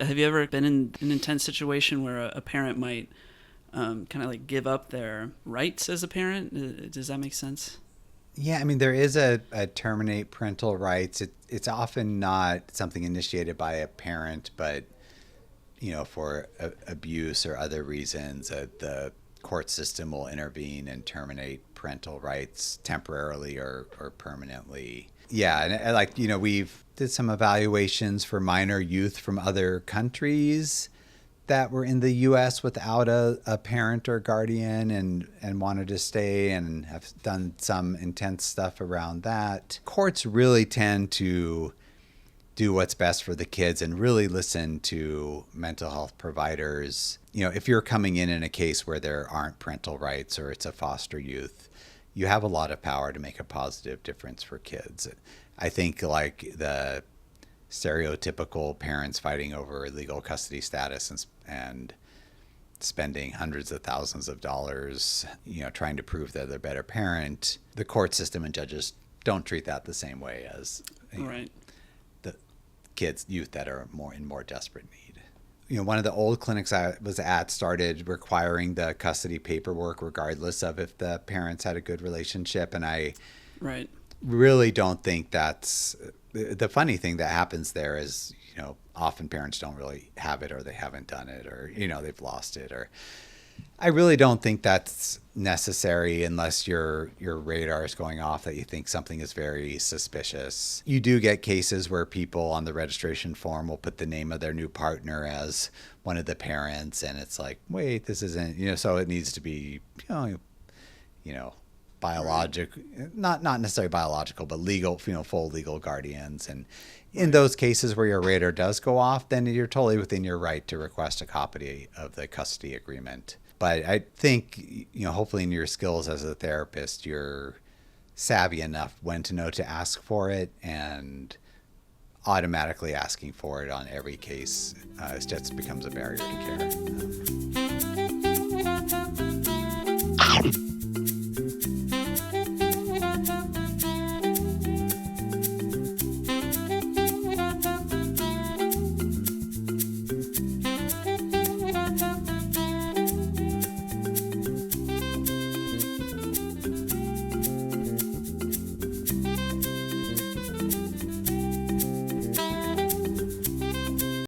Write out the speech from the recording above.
Have you ever been in an intense situation where a parent might kind of like give up their rights as a parent? Does that make sense? Yeah, I mean, there is a terminate parental rights. It's often not something initiated by a parent, but for abuse or other reasons, the court system will intervene and terminate parental rights temporarily or permanently. Yeah, and like we've did some evaluations for minor youth from other countries that were in the U.S. without a parent or guardian and wanted to stay and have done some intense stuff around that. Courts really tend to do what's best for the kids and really listen to mental health providers. If you're coming in a case where there aren't parental rights or it's a foster youth, you have a lot of power to make a positive difference for kids. I think like the stereotypical parents fighting over legal custody status and spending hundreds of thousands of dollars, trying to prove that they're a better parent. The court system and judges don't treat that the same way as Right. the kids, youth that are more desperate need. One of the old clinics I was at started requiring the custody paperwork regardless of if the parents had a good relationship, and I Right. really don't think that's the funny thing that happens there is, often parents don't really have it or they haven't done it or, they've lost it or I really don't think that's necessary unless your radar is going off that you think something is very suspicious. You do get cases where people on the registration form will put the name of their new partner as one of the parents and it's like, wait, this isn't, so it needs to be, you know, Right. biologic, not necessarily biological, but legal, full legal guardians. And in Right. those cases where your radar does go off, then you're totally within your right to request a copy of the custody agreement. But I think, hopefully in your skills as a therapist, you're savvy enough when to know to ask for it and automatically asking for it on every case it just becomes a barrier to care.